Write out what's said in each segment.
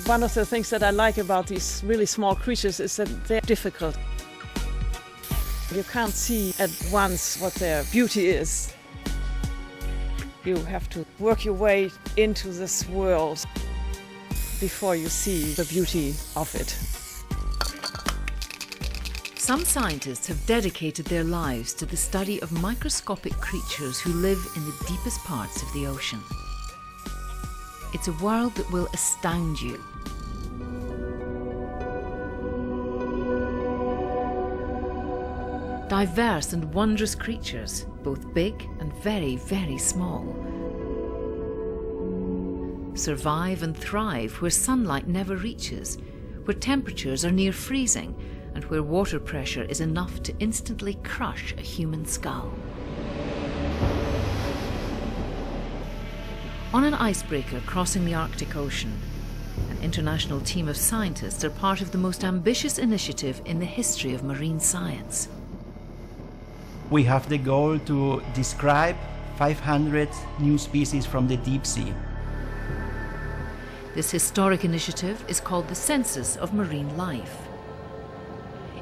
One of the things that I like about these really small creatures is that they're difficult. You can't see at once what their beauty is. You have to work your way into this world before you see the beauty of it. Some scientists have dedicated their lives to the study of microscopic creatures who live in the deepest parts of the ocean. It's a world that will astound you. Diverse and wondrous creatures, both big and very, very small. Survive and thrive where sunlight never reaches, where temperatures are near freezing, and where water pressure is enough to instantly crush a human skull. On an icebreaker crossing the Arctic Ocean, an international team of scientists are part of the most ambitious initiative in the history of marine science. We have the goal to describe 500 new species from the deep sea. This historic initiative is called the Census of Marine Life.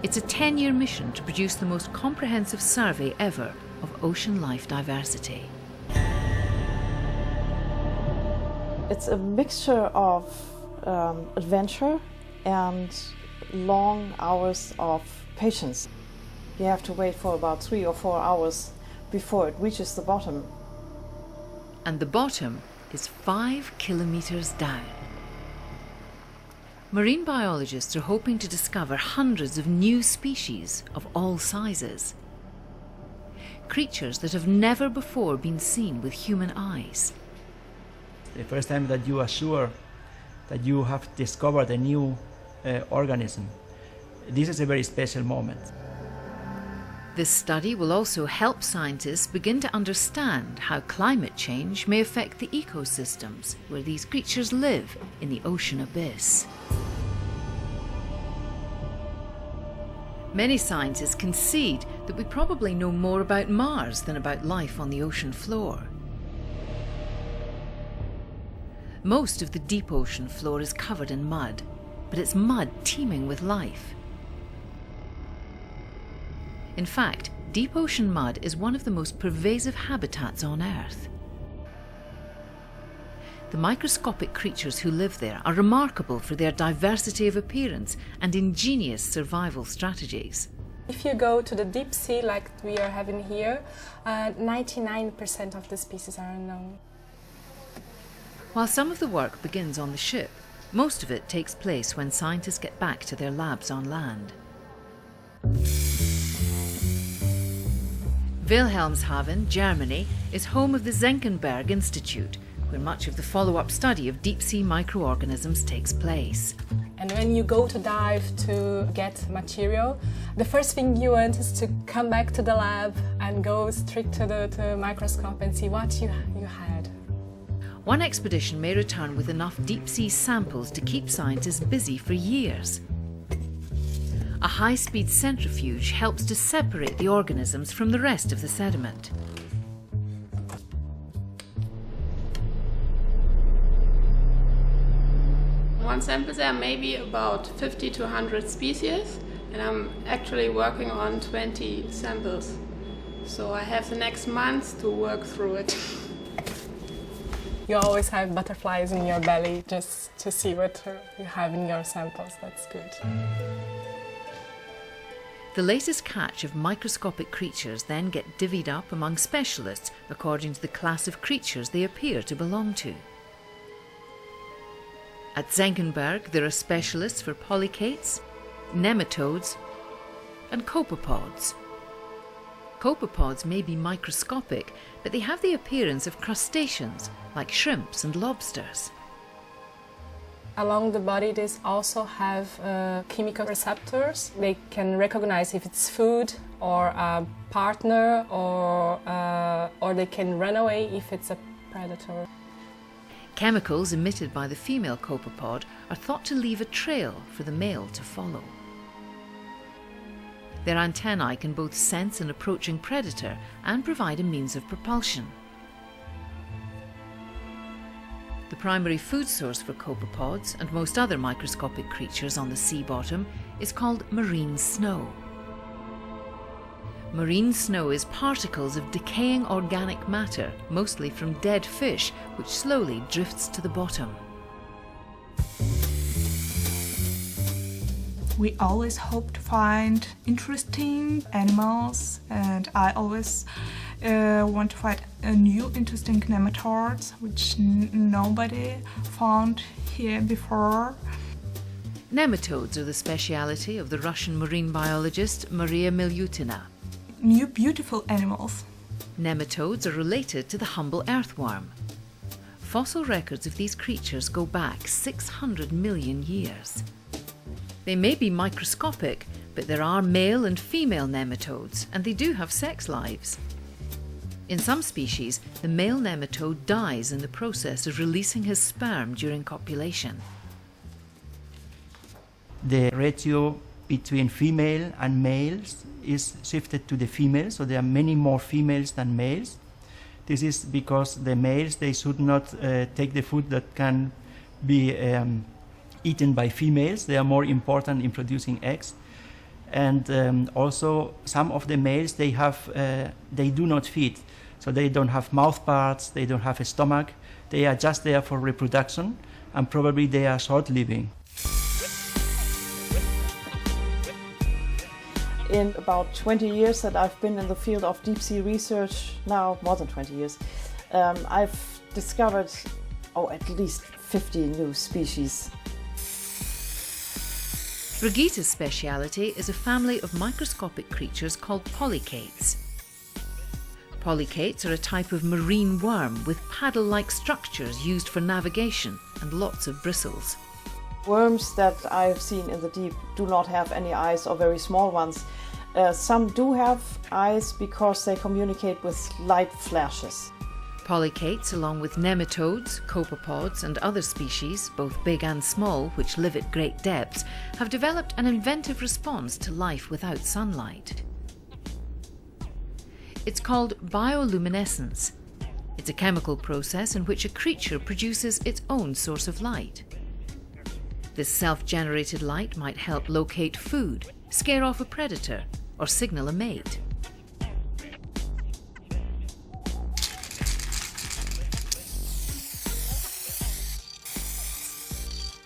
It's a 10-year mission to produce the most comprehensive survey ever of ocean life diversity. It's a mixture of adventure and long hours of patience. You have to wait for about 3 or 4 hours before it reaches the bottom. And the bottom is 5 kilometers down. Marine biologists are hoping to discover hundreds of new species of all sizes. Creatures that have never before been seen with human eyes. The first time that you are sure that you have discovered a new organism, this is a very special moment. This study will also help scientists begin to understand how climate change may affect the ecosystems where these creatures live in the ocean abyss. Many scientists concede that we probably know more about Mars than about life on the ocean floor. Most of the deep ocean floor is covered in mud, but it's mud teeming with life. In fact, deep ocean mud is one of the most pervasive habitats on Earth. The microscopic creatures who live there are remarkable for their diversity of appearance and ingenious survival strategies. If you go to the deep sea like we are having here, 99% of the species are unknown. While some of the work begins on the ship, most of it takes place when scientists get back to their labs on land. Wilhelmshaven, Germany, is home of the Senckenberg Institute, where much of the follow-up study of deep-sea microorganisms takes place. And when you go to dive to get material, the first thing you want is to come back to the lab and go straight to the microscope and see what you had. One expedition may return with enough deep-sea samples to keep scientists busy for years. A high-speed centrifuge helps to separate the organisms from the rest of the sediment. One sample there may be about 50 to 100 species, and I'm actually working on 20 samples. So I have the next month to work through it. You always have butterflies in your belly just to see what you have in your samples. That's good. The latest catch of microscopic creatures then get divvied up among specialists according to the class of creatures they appear to belong to. At Senckenberg, there are specialists for polychaetes, nematodes, and copepods. Copepods may be microscopic, but they have the appearance of crustaceans, like shrimps and lobsters. Along the body, they also have chemical receptors. They can recognize if it's food or a partner, or they can run away if it's a predator. Chemicals emitted by the female copepod are thought to leave a trail for the male to follow. Their antennae can both sense an approaching predator and provide a means of propulsion. The primary food source for copepods and most other microscopic creatures on the sea bottom is called marine snow. Marine snow is particles of decaying organic matter, mostly from dead fish, which slowly drifts to the bottom. We always hope to find interesting animals, and I always want to find a new interesting nematodes which nobody found here before. Nematodes are the speciality of the Russian marine biologist Maria Milyutina. New beautiful animals. Nematodes are related to the humble earthworm. Fossil records of these creatures go back 600 million years. They may be microscopic, but there are male and female nematodes, and they do have sex lives. In some species, the male nematode dies in the process of releasing his sperm during copulation. The ratio between female and males is shifted to the females, so there are many more females than males. This is because the males, they should not take the food that can be eaten by females. They are more important in producing eggs. And also some of the males, they do not feed. So they don't have mouth parts, they don't have a stomach. They are just there for reproduction, and probably they are short-living. In about 20 years that I've been in the field of deep sea research, now more than 20 years, I've discovered at least 50 new species. Brigitte's speciality is a family of microscopic creatures called polychaetes. Polychaetes are a type of marine worm with paddle-like structures used for navigation and lots of bristles. Worms that I've seen in the deep do not have any eyes, or very small ones. Some do have eyes because they communicate with light flashes. Polychaetes, along with nematodes, copepods and other species, both big and small, which live at great depths, have developed an inventive response to life without sunlight. It's called bioluminescence. It's a chemical process in which a creature produces its own source of light. This self-generated light might help locate food, scare off a predator, or signal a mate.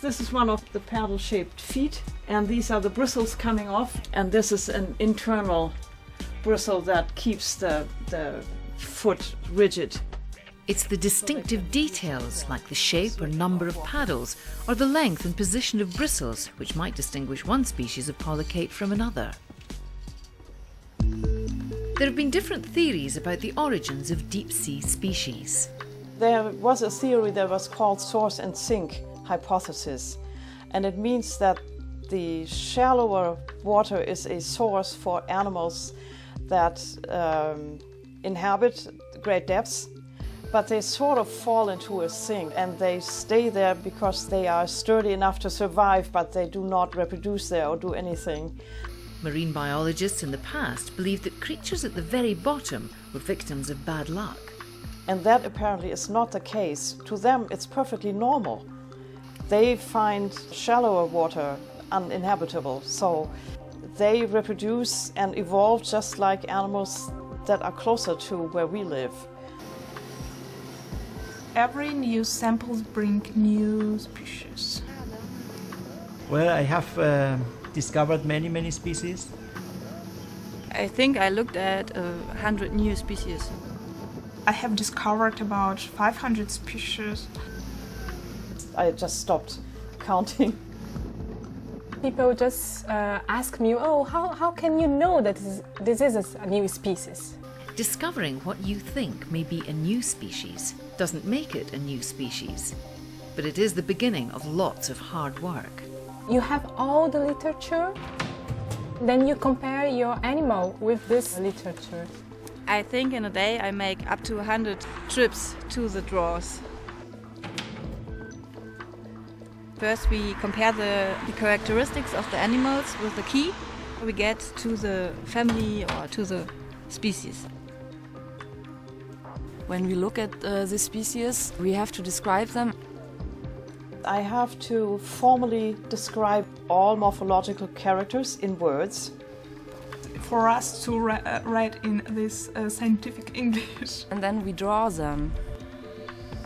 This is one of the paddle-shaped feet, and these are the bristles coming off, and this is an internal bristle that keeps the foot rigid. It's the distinctive details, like the shape or number of paddles, or the length and position of bristles, which might distinguish one species of polychaete from another. There have been different theories about the origins of deep-sea species. There was a theory that was called source and sink hypothesis, and it means that the shallower water is a source for animals that inhabit great depths, but they sort of fall into a sink, and they stay there because they are sturdy enough to survive, but they do not reproduce there or do anything. Marine biologists in the past believed that creatures at the very bottom were victims of bad luck. And that apparently is not the case. To them, it's perfectly normal. They find shallower water uninhabitable, so they reproduce and evolve just like animals that are closer to where we live. Every new samples bring new species. Well, I have discovered many species. I think I looked at 100 new species. I have discovered about 500 species. I just stopped counting. People just ask me, oh, how can you know that this is a new species? Discovering what you think may be a new species doesn't make it a new species, but it is the beginning of lots of hard work. You have all the literature, then you compare your animal with this literature. I think in a day I make up to 100 trips to the drawers. First we compare the characteristics of the animals with the key. We get to the family or to the species. When we look at the species, we have to describe them. I have to formally describe all morphological characters in words. For us to write in this scientific English. And then we draw them.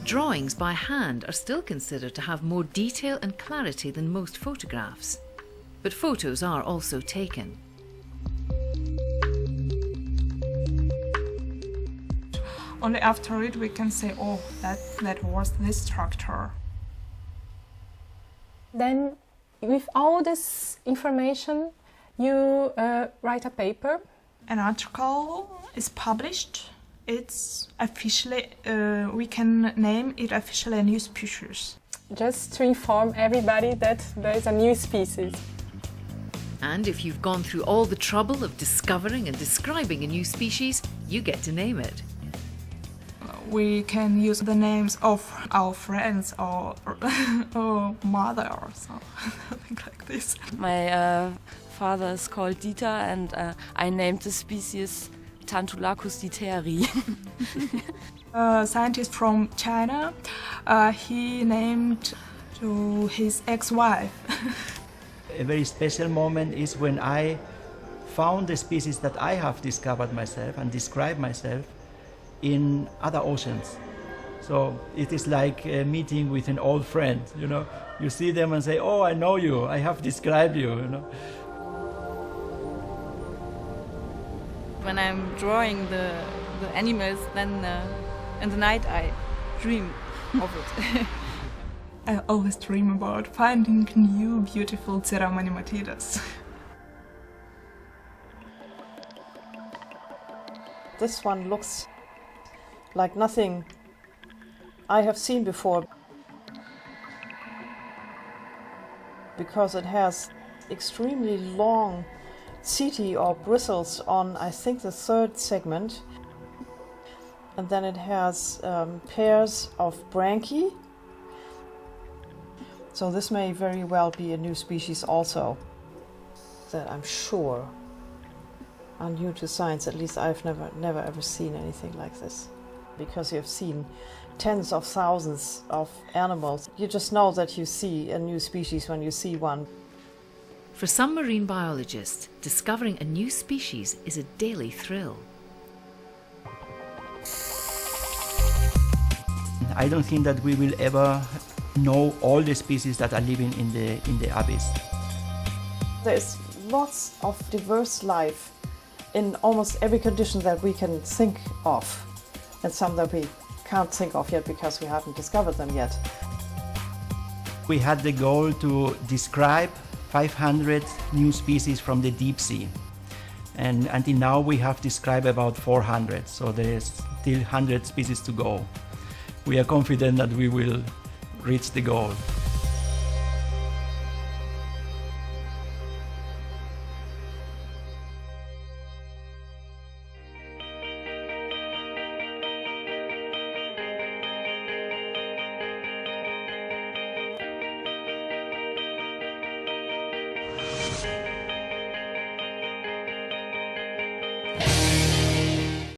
Drawings by hand are still considered to have more detail and clarity than most photographs. But photos are also taken. Only after it we can say, oh, that was this structure. Then, with all this information, you write a paper. An article is published. It's officially, we can name it officially a new species. Just to inform everybody that there is a new species. And if you've gone through all the trouble of discovering and describing a new species, you get to name it. We can use the names of our friends or mother or something like this. My father is called Dieter, and I named the species Tantulacus dieteri. A scientist from China, he named to his ex-wife. A very special moment is when I found the species that I have discovered myself and described myself in other oceans. So it is like a meeting with an old friend, you know. You see them and say, oh, I know you, I have described you, you know. When I'm drawing the animals, then in the night I dream of it. I always dream about finding new beautiful Ceramanimatidus. This one looks like nothing I have seen before, because it has extremely long setae or bristles on, I think, the third segment, and then it has pairs of branchiae. So this may very well be a new species also, that I'm sure are new to science. At least I've never ever seen anything like this. Because you have seen tens of thousands of animals, you just know that you see a new species when you see one. For some marine biologists, discovering a new species is a daily thrill. I don't think that we will ever know all the species that are living in the abyss. There's lots of diverse life in almost every condition that we can think of, and some that we can't think of yet because we haven't discovered them yet. We had the goal to describe 500 new species from the deep sea, and until now we have described about 400, so there is still 100 species to go. We are confident that we will reach the goal.